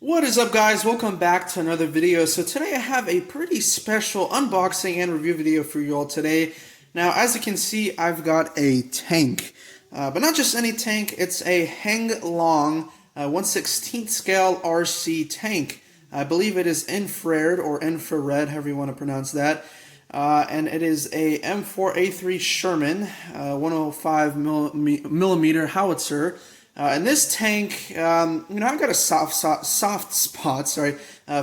What is up, guys? Welcome back to another video. So today I have a pretty special unboxing and review video for you all today. Now, as you can see, I've got a tank, but not just any tank. It's a Henglong 1/16 scale RC tank. I believe it is infrared or infrared, however you want to pronounce that. And it is a M4A3 Sherman 105 millimeter howitzer. And this tank, I've got a soft spot,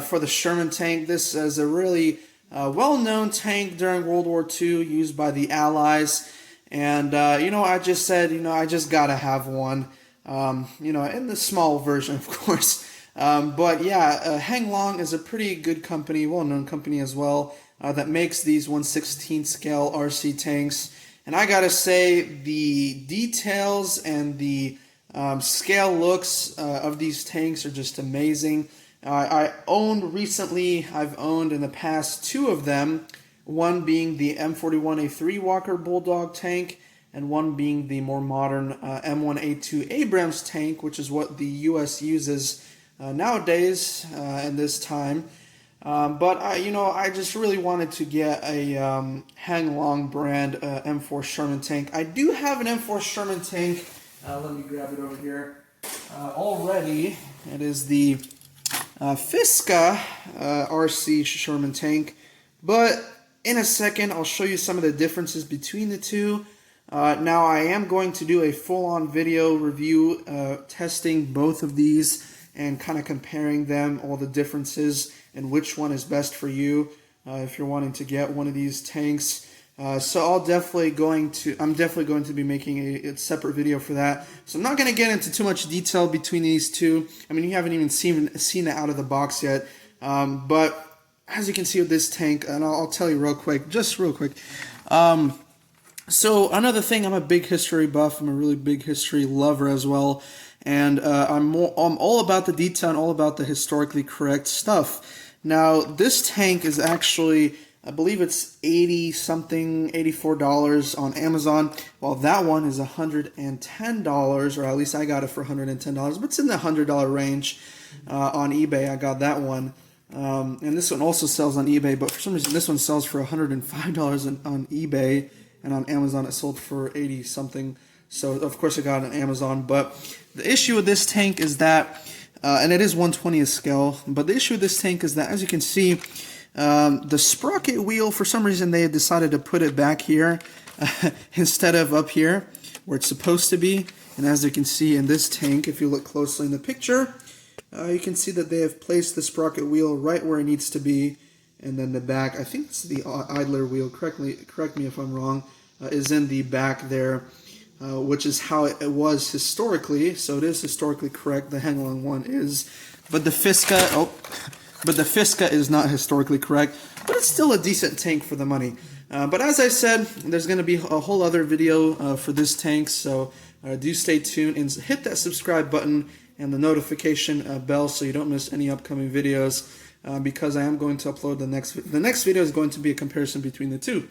for the Sherman tank. This is a really well-known tank during World War II, used by the Allies. And, I just said, I just gotta have one, in the small version, of course. But yeah, Henglong is a pretty good company, well-known company as well, that makes these 1/16 scale RC tanks. And I gotta say, the details and the scale looks of these tanks are just amazing. I've owned in the past two of them, one being the M4A3 Walker Bulldog tank, and one being the more modern M1A2 Abrams tank, which is what the U.S. uses nowadays in this time. But I just really wanted to get a Henglong brand M4 Sherman tank. I do have an M4 Sherman tank. Let me grab it over here. Already, it is the Fisker RC Sherman tank. But in a second, I'll show you some of the differences between the two. Now, I am going to do a full-on video review testing both of these and kind of comparing them, all the differences, and which one is best for you if you're wanting to get one of these tanks. So I'm definitely going to be making a separate video for that. So I'm not going to get into too much detail between these two. I mean, you haven't even seen it out of the box yet. But as you can see with this tank, and I'll tell you real quick. So another thing, I'm a big history buff. I'm a really big history lover as well. And I'm all about the detail and all about the historically correct stuff. Now, this tank is actually, I believe it's $84 on Amazon, while that one is $110, or at least I got it for $110, but it's in the $100 range on eBay. I got that one. And this one also sells on eBay, but for some reason this one sells for $105 on eBay, and on Amazon it sold for 80 something. So of course I got it on Amazon. But the issue with this tank is that, and it is 1/20th scale, but the issue with this tank is that, as you can see, the sprocket wheel, for some reason they decided to put it back here instead of up here where it's supposed to be. And as you can see in this tank, if you look closely in the picture, you can see that they have placed the sprocket wheel right where it needs to be. And then the back, I think it's the idler wheel, correct me if I'm wrong, is in the back there, which is how it was historically. So it is historically correct, the Henglong one is. But the Fisker, is not historically correct, but it's still a decent tank for the money. But as I said, there's going to be a whole other video for this tank, so do stay tuned and hit that subscribe button and the notification bell so you don't miss any upcoming videos, because I am going to upload the next video is going to be a comparison between the two.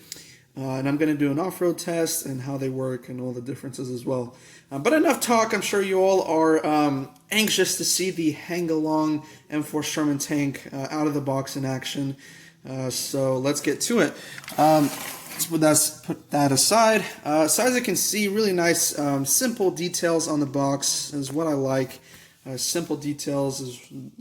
And I'm going to do an off-road test and how they work and all the differences as well. But enough talk. I'm sure you all are anxious to see the Henglong M4 Sherman tank out of the box in action. So let's get to it. Let's put that aside. So as you can see, really nice, simple details on the box is what I like. Simple details is,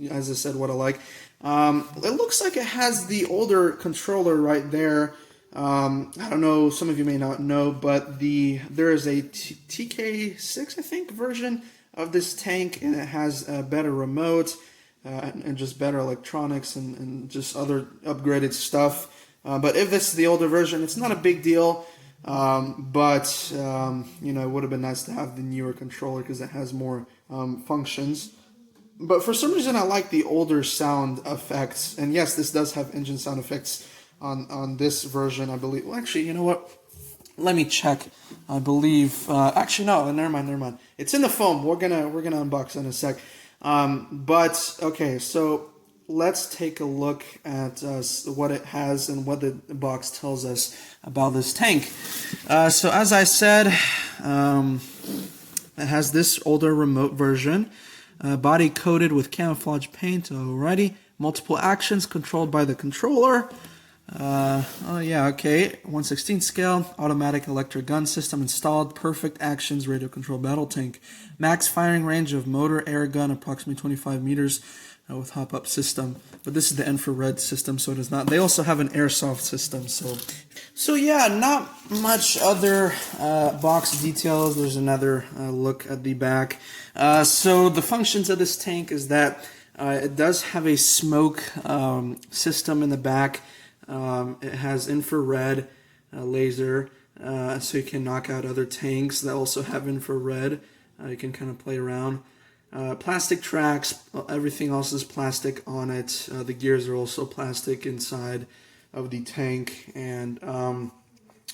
as I said, what I like. It looks like it has the older controller right there. I don't know, some of you may not know, but there is a TK6, I think, version of this tank, and it has a better remote and just better electronics and just other upgraded stuff. But if this is the older version, it's not a big deal. But it would have been nice to have the newer controller because it has more functions. But for some reason, I like the older sound effects. And yes, this does have engine sound effects on this version, I believe. Well, actually, you know what? Let me check. I believe. Actually, no. Never mind. It's in the foam. We're gonna unbox it in a sec. But okay, so let's take a look at what it has and what the box tells us about this tank. So as I said, it has this older remote version. body coated with camouflage paint. Alrighty, multiple actions controlled by the controller. Oh yeah, okay. 1/16 scale, automatic electric gun system installed, perfect actions, radio control battle tank. Max firing range of motor air gun, approximately 25 meters with hop-up system. But this is the infrared system, so it is not. They also have an airsoft system, so yeah, not much other box details. There's another look at the back. So the functions of this tank is that it does have a smoke system in the back. It has infrared laser, so you can knock out other tanks that also have infrared. You can kind of play around. Plastic tracks, everything else is plastic on it. The gears are also plastic inside of the tank, and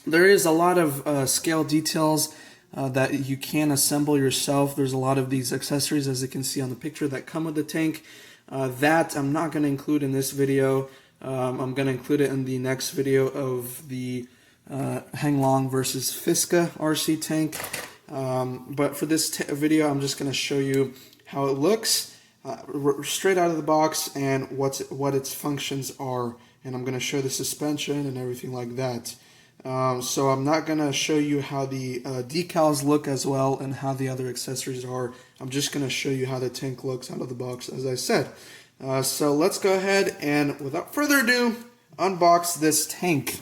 there is a lot of scale details that you can assemble yourself. There's a lot of these accessories, as you can see on the picture, that come with the tank. That I'm not going to include in this video. I'm going to include it in the next video of the Henglong versus Fisker RC tank. But for this video, I'm just going to show you how it looks straight out of the box and what its functions are. And I'm going to show the suspension and everything like that. So I'm not going to show you how the decals look as well and how the other accessories are. I'm just going to show you how the tank looks out of the box, as I said. So let's go ahead and, without further ado, unbox this tank.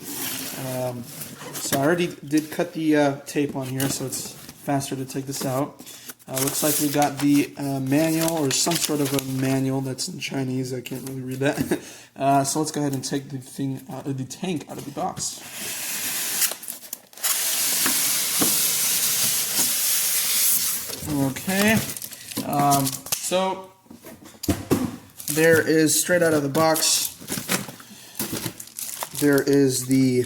So I already did cut the tape on here, so it's faster to take this out. Looks like we got the manual, or some sort of a manual that's in Chinese. I can't really read that. So let's go ahead and take the tank out of the box. Okay. So there is, straight out of the box, there is the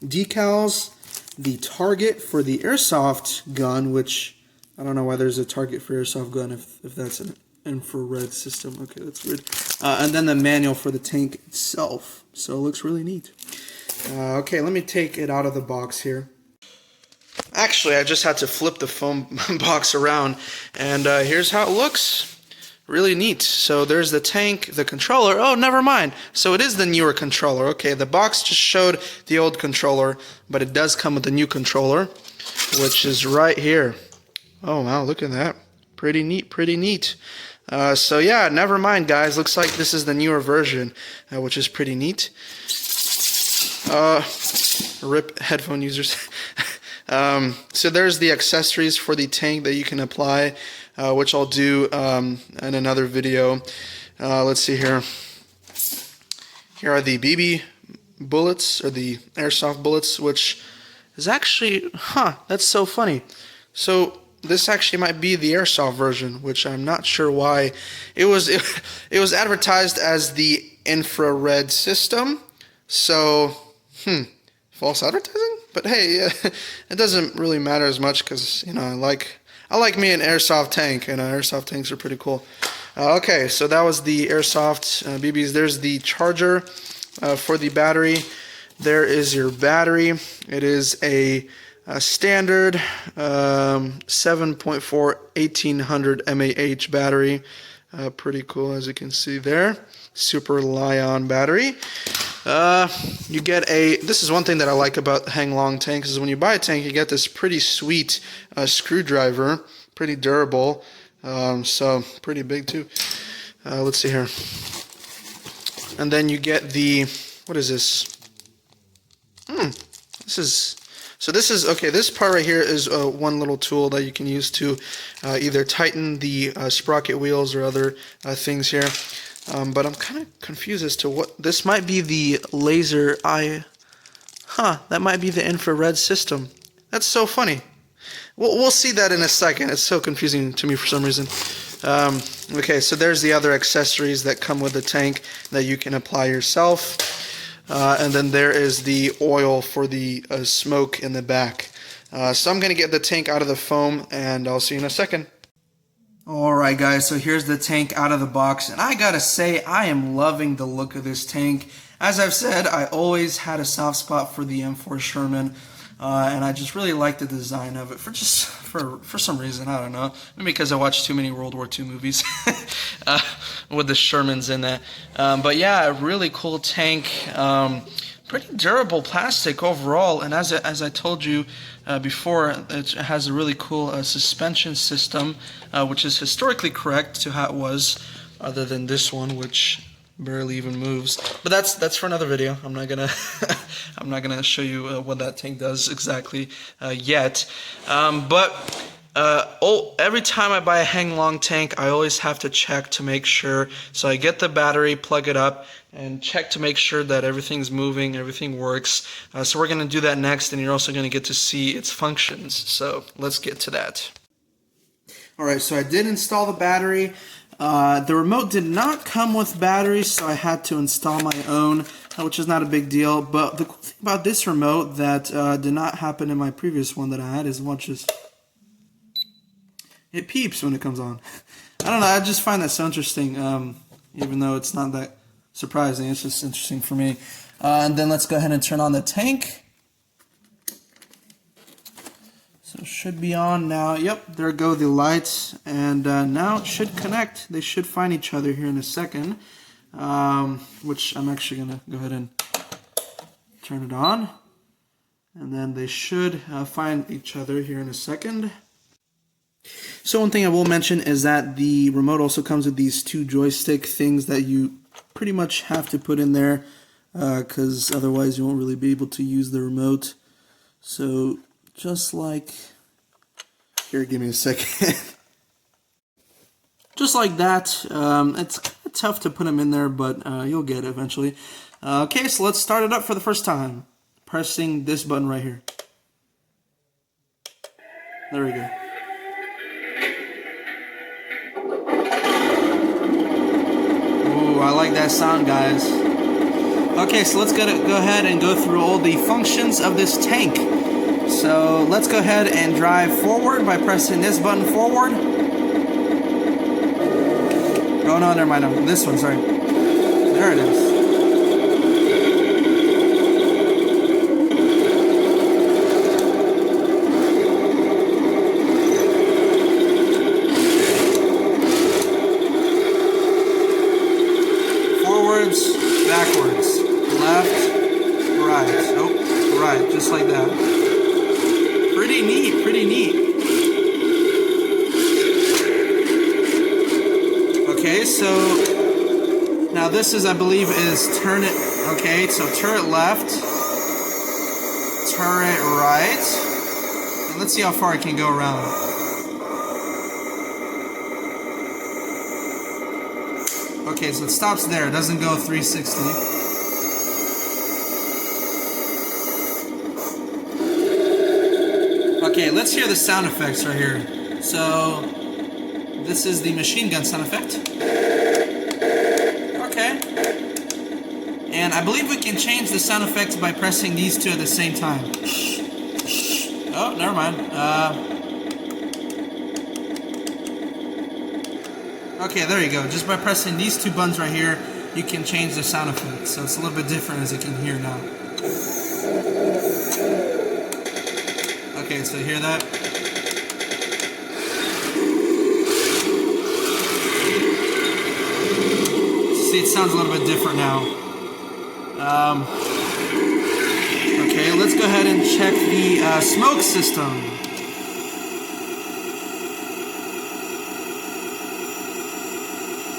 decals, the target for the airsoft gun, which I don't know why there's a target for airsoft gun if that's an infrared system. Okay, that's weird. And then the manual for the tank itself. So it looks really neat. Okay, let me take it out of the box here. Actually, I just had to flip the foam box around, and here's how it looks. Really neat. So there's the tank, the controller. Oh, never mind. So it is the newer controller. Okay, the box just showed the old controller, but it does come with a new controller, which is right here. Oh, wow, look at that. Pretty neat, pretty neat. So yeah, never mind, guys. Looks like this is the newer version, which is pretty neat. RIP headphone users. So there's the accessories for the tank that you can apply, which I'll do in another video. Let's see here. Here are the BB bullets, or the airsoft bullets, which is actually, that's so funny. So this actually might be the airsoft version, which I'm not sure why. It was advertised as the infrared system. So, false advertising? But hey, it doesn't really matter as much because, you know, I like me an airsoft tank, and airsoft tanks are pretty cool. Okay, so that was the airsoft BBs. There's the charger for the battery. There is your battery. It is a standard 7.4 1800 mAh battery. Pretty cool, as you can see there. Super Li-ion battery. You get this is one thing that I like about the Henglong tanks, is when you buy a tank, you get this pretty sweet screwdriver, pretty durable, so pretty big too. Let's see here. And then you get the, what is this? This part right here is one little tool that you can use to either tighten the sprocket wheels or other things here. But I'm kind of confused as to what this might be. The laser eye. That might be the infrared system. That's so funny. We'll see that in a second. It's so confusing to me for some reason. Okay, so there's the other accessories that come with the tank that you can apply yourself. And then there is the oil for the smoke in the back. So I'm going to get the tank out of the foam, and I'll see you in a second. Alright guys, so here's the tank out of the box, and I gotta say, I am loving the look of this tank. As I've said, I always had a soft spot for the M4 Sherman. and I just really like the design of it for some reason. I don't know, maybe because I watched too many World War II movies with the Shermans in that. But yeah, a really cool tank. Pretty durable plastic overall, and as I told you before, it has a really cool suspension system, which is historically correct to how it was, other than this one, which barely even moves. But that's for another video. I'm not gonna I'm not gonna show you what that tank does exactly yet. Every time I buy a Henglong tank, I always have to check to make sure. So I get the battery, plug it up, and check to make sure that everything's moving, everything works. So we're going to do that next, and you're also going to get to see its functions. So let's get to that. Alright, so I did install the battery. The remote did not come with batteries, so I had to install my own, which is not a big deal. But the cool thing about this remote that did not happen in my previous one that I had is watch this. It peeps when it comes on. I don't know, I just find that so interesting, even though it's not that surprising. It's just interesting for me. And then let's go ahead and turn on the tank. So it should be on now. Yep, there go the lights. And now it should connect. They should find each other here in a second, which I'm actually going to go ahead and turn it on. And then they should find each other here in a second. So one thing I will mention is that the remote also comes with these two joystick things that you pretty much have to put in there because otherwise you won't really be able to use the remote. So just like, here, give me a second. Just like that. It's kind of tough to put them in there, but you'll get it eventually. Okay, so let's start it up for the first time. Pressing this button right here. There we go. I like that sound, guys. Okay, so let's go ahead and go through all the functions of this tank. So let's go ahead and drive forward by pressing this button forward. Oh no, never mind. No, this one, sorry. There it is. Backwards, left, right, oh, right, just like that. Pretty neat, pretty neat. Okay, so now this is, I believe, is turn it, okay, so turret left, turret right, and let's see how far I can go around. Okay, so it stops there. It doesn't go 360. Okay, let's hear the sound effects right here. So, this is the machine gun sound effect. Okay. And I believe we can change the sound effects by pressing these two at the same time. Oh, never mind. Okay, there you go. Just by pressing these two buttons right here, you can change the sound effect. So it's a little bit different, as you can hear now. Okay, so you hear that? See, it sounds a little bit different now. Okay, let's go ahead and check the smoke system.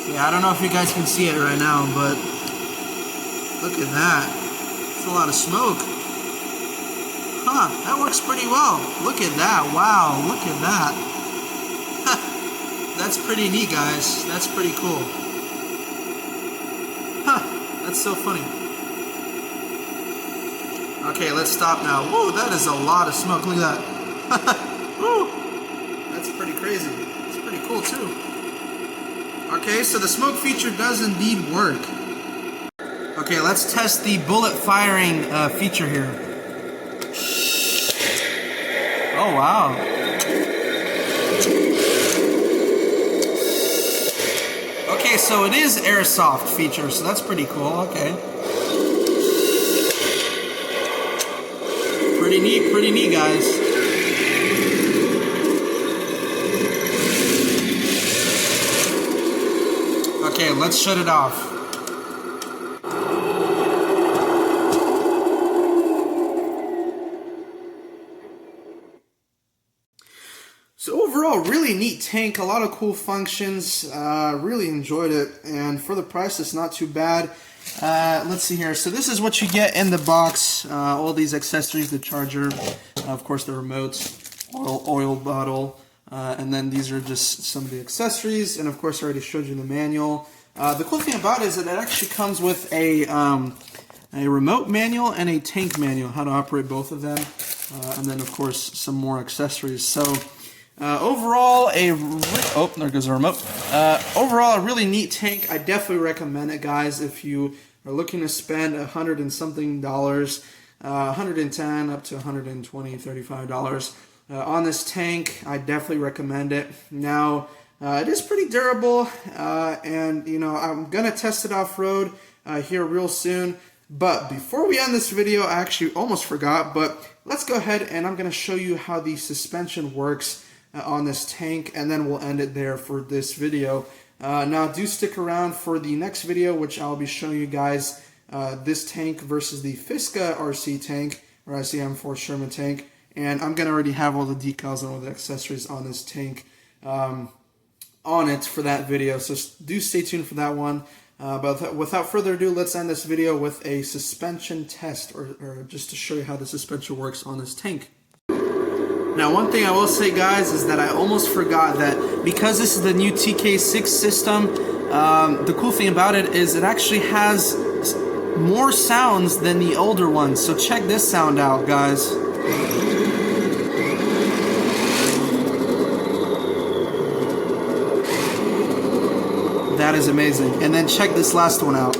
Yeah, I don't know if you guys can see it right now, but look at that. It's a lot of smoke. Huh, that works pretty well. Look at that. Wow, look at that. That's pretty neat, guys. That's pretty cool. Huh, that's so funny. Okay, let's stop now. Whoa, that is a lot of smoke. Look at that. Woo, that's pretty crazy. It's pretty cool, too. Okay, so the smoke feature does indeed work. Okay, let's test the bullet firing feature here. Oh, wow. Okay, so it is airsoft feature, so that's pretty cool. Okay. Pretty Pretty neat, guys. Okay, let's shut it off. So overall, really neat tank, a lot of cool functions, really enjoyed it, and for the price, it's not too bad. Let's see here, so this is what you get in the box, all these accessories, the charger, of course the remotes, oil bottle, and then these are just some of the accessories, and of course I already showed you the manual. The cool thing about it is that it actually comes with a remote manual and a tank manual, how to operate both of them, and then of course some more accessories. So overall, there goes the remote. Overall, a really neat tank. I definitely recommend it, guys, if you are looking to spend $100 and something, $110 up to $120, $35 on this tank. I definitely recommend it. Now, it is pretty durable, and you know, I'm gonna test it off-road here real soon. But before we end this video, I actually almost forgot, but let's go ahead and I'm gonna show you how the suspension works on this tank, and then we'll end it there for this video. Now do stick around for the next video, which I'll be showing you guys this tank versus the Fisker RC tank, or RC M4 Sherman tank, and I'm gonna already have all the decals and all the accessories on this tank on it for that video, so do stay tuned for that one. But without further ado, let's end this video with a suspension test, or just to show you how the suspension works on this tank. Now, one thing I will say, guys, is that I almost forgot that because this is the new TK6 system, the cool thing about it is it actually has more sounds than the older ones. So check this sound out, guys. That is amazing. And then check this last one out.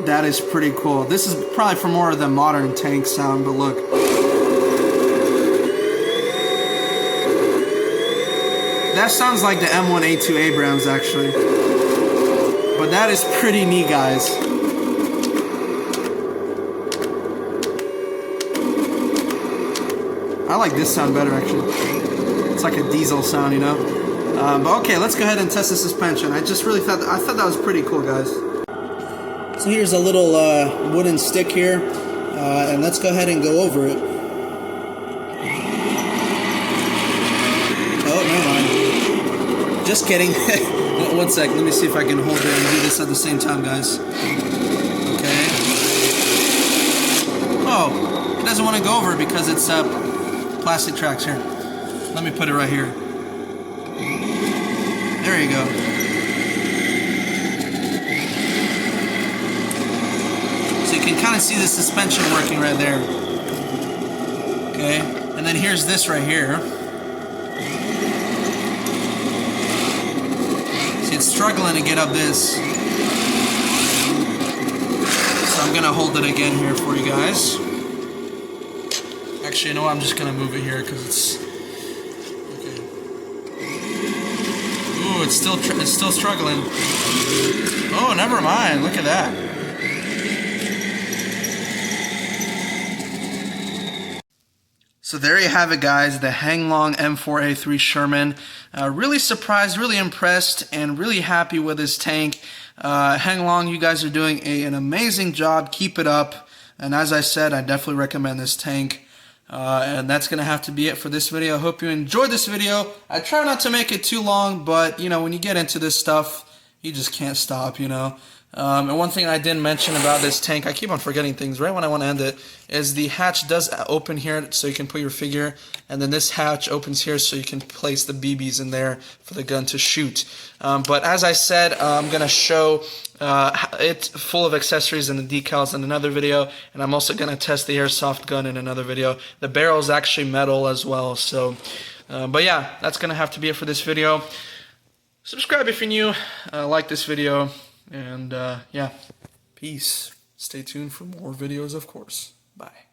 That is pretty cool. This is probably for more of the modern tank sound, but look. That sounds like the M4A3 Abrams, actually. But that is pretty neat, guys. I like this sound better, actually. It's like a diesel sound, you know? But okay, let's go ahead and test the suspension. I thought that was pretty cool, guys. So here's a little wooden stick here, and let's go ahead and go over it. Oh, never mind. Just kidding. One sec, let me see if I can hold it and do this at the same time, guys. Okay. Oh, it doesn't want to go over because it's plastic tracks here. Let me put it right here. There you go. So you can kind of see the suspension working right there. Okay, and then here's this right here. See, it's struggling to get up this. So I'm gonna hold it again here for you guys. Actually, you know what? I'm just gonna move it here because it's okay. Ooh, it's still struggling. Oh, never mind. Look at that. So there you have it, guys, the Henglong M4A3 Sherman. Really surprised, really impressed, and really happy with this tank. Henglong, you guys are doing an amazing job. Keep it up. And as I said, I definitely recommend this tank. And that's going to have to be it for this video. I hope you enjoyed this video. I try not to make it too long, but, you know, when you get into this stuff, you just can't stop, you know. And one thing I didn't mention about this tank, I keep on forgetting things right when I want to end it, is the hatch does open here so you can put your figure, and then this hatch opens here so you can place the BBs in there for the gun to shoot. But as I said, I'm going to show it full of accessories and the decals in another video, and I'm also going to test the airsoft gun in another video. The barrel is actually metal as well, so, but yeah, that's going to have to be it for this video. Subscribe if you're new, like this video, and yeah, peace. Stay tuned for more videos, of course. Bye.